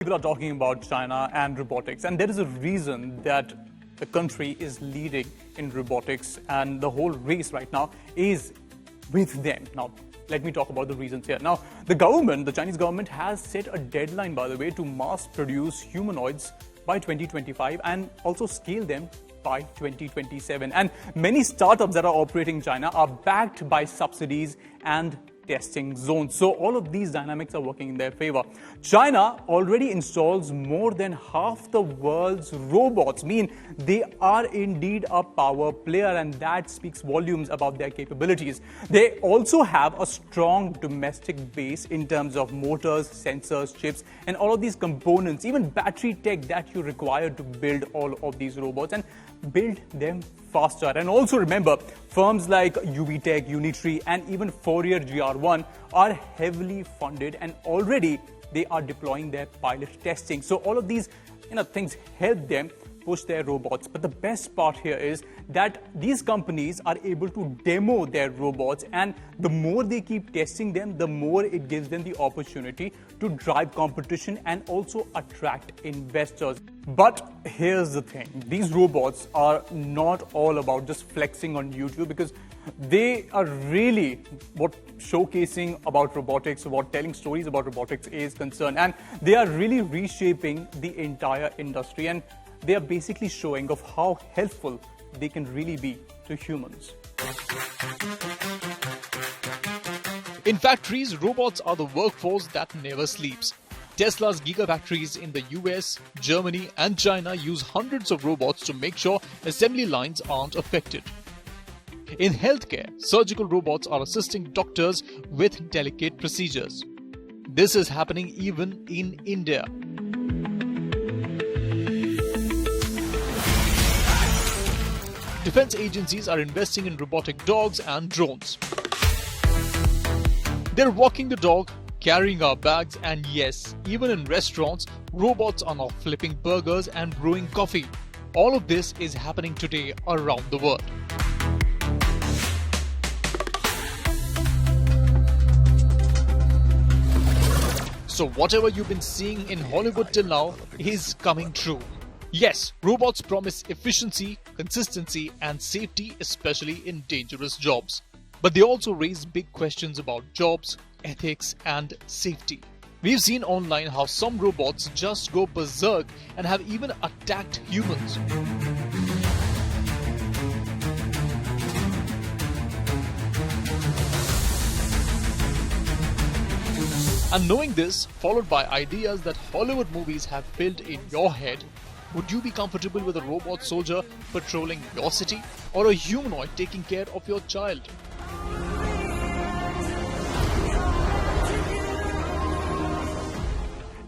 People are talking about China and robotics, and there is a reason that the country is leading in robotics, and the whole race right now is with them. Now, let me talk about the reasons here. Now, the Chinese government has set a deadline, by the way, to mass produce humanoids by 2025 and also scale them by 2027. And many startups that are operating in China are backed by subsidies and testing zones. So all of these dynamics are working in their favor. China already installs more than half the world's robots, mean they are indeed a power player, and that speaks volumes about their capabilities. They also have a strong domestic base in terms of motors, sensors, chips, and all of these components, even battery tech that you require to build all of these robots and build them faster. And also remember, firms like UV-Tech, Unitree, and even Fourier GR1 are heavily funded, and already they are deploying their pilot testing. So all of these things help them push their robots. But the best part here is that these companies are able to demo their robots, and the more they keep testing them, the more it gives them the opportunity to drive competition and also attract investors. But here's the thing, these robots are not all about just flexing on YouTube, because they are really what showcasing about robotics, what telling stories about robotics is concerned, and they are really reshaping the entire industry, and they are basically showing of how helpful they can really be to humans. In factories, robots are the workforce that never sleeps. Tesla's gigafactories in the US, Germany and China use hundreds of robots to make sure assembly lines aren't affected. In healthcare, surgical robots are assisting doctors with delicate procedures. This is happening even in India. Defense agencies are investing in robotic dogs and drones. They're walking the dog, carrying our bags, and yes, even in restaurants, robots are now flipping burgers and brewing coffee. All of this is happening today around the world. So whatever you've been seeing in Hollywood till now is coming true. Yes, robots promise efficiency, consistency, and safety, especially in dangerous jobs. But they also raise big questions about jobs, ethics, and safety. We've seen online how some robots just go berserk and have even attacked humans. And knowing this, followed by ideas that Hollywood movies have built in your head, would you be comfortable with a robot soldier patrolling your city, or a humanoid taking care of your child?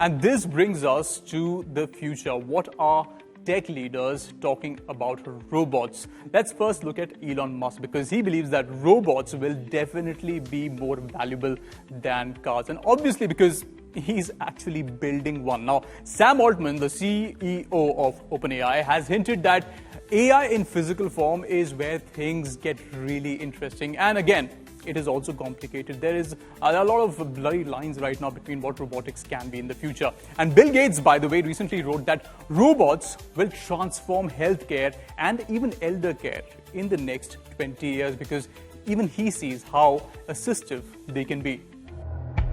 And this brings us to the future. What are tech leaders talking about robots? Let's first look at Elon Musk, because he believes that robots will definitely be more valuable than cars. And obviously because he's actually building one. Now, Sam Altman, the CEO of OpenAI, has hinted that AI in physical form is where things get really interesting. And again, it is also complicated. There is a lot of blurry lines right now between what robotics can be in the future. And Bill Gates, by the way, recently wrote that robots will transform healthcare and even elder care in the next 20 years, because even he sees how assistive they can be.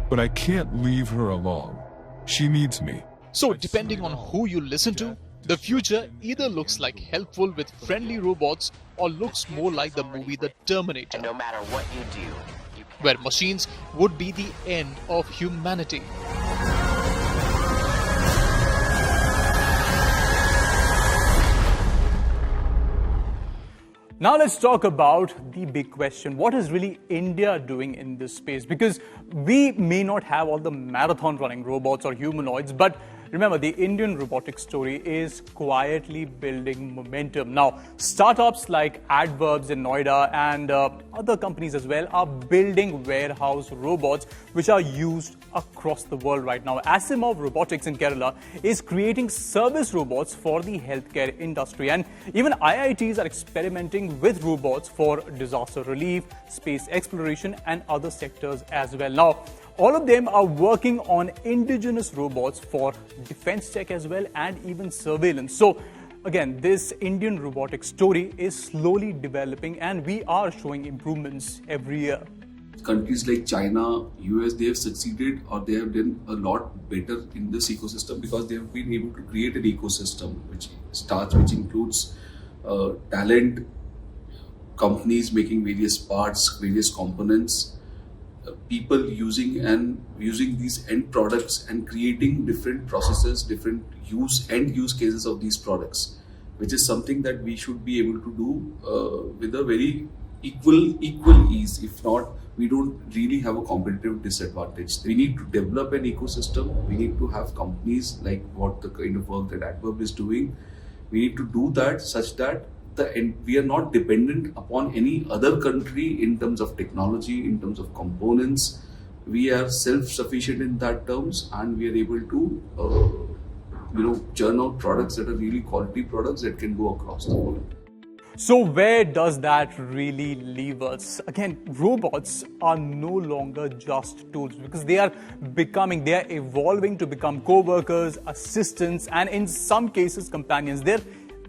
But I can't leave her alone. She needs me. So depending on who you listen to, the future either looks like helpful with friendly robots or looks more like the movie The Terminator, And no matter what you do, where machines would be the end of humanity. Now let's talk about the big question. What is really India doing in this space? Because we may not have all the marathon running robots or humanoids, but remember, the Indian robotics story is quietly building momentum. Now, startups like Adverbs in Noida and other companies as well are building warehouse robots which are used across the world right now. Asimov Robotics in Kerala is creating service robots for the healthcare industry, and even IITs are experimenting with robots for disaster relief, space exploration, and other sectors as well. Now, All of them are working on indigenous robots for defense tech as well, and even surveillance. So again, this Indian robotic story is slowly developing, and we are showing improvements every year. Countries like China, US, they have succeeded, or they have done a lot better in this ecosystem because they have been able to create an ecosystem which includes talent, companies making various parts, various components, people using these end products and creating different processes, different end use cases of these products, which is something that we should be able to do with a very equal ease. If not, we don't really have a competitive disadvantage. We need to develop an ecosystem. We need to have companies like what the kind of work that Adverb is doing. We need to do that such that we are not dependent upon any other country in terms of technology, in terms of components. We are self-sufficient in that terms, and we are able to churn out products that are really quality products that can go across the world. So where does that really leave us? Again, robots are no longer just tools, because they are evolving to become co-workers, assistants, and in some cases companions. They're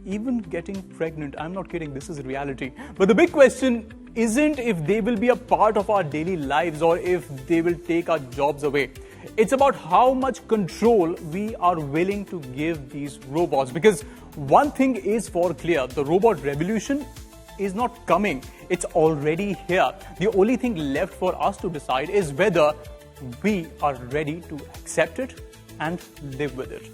even getting pregnant. I'm not kidding, this is reality. But the big question isn't if they will be a part of our daily lives or if they will take our jobs away. It's about how much control we are willing to give these robots. Because one thing is for clear, the robot revolution is not coming. It's already here. The only thing left for us to decide is whether we are ready to accept it and live with it.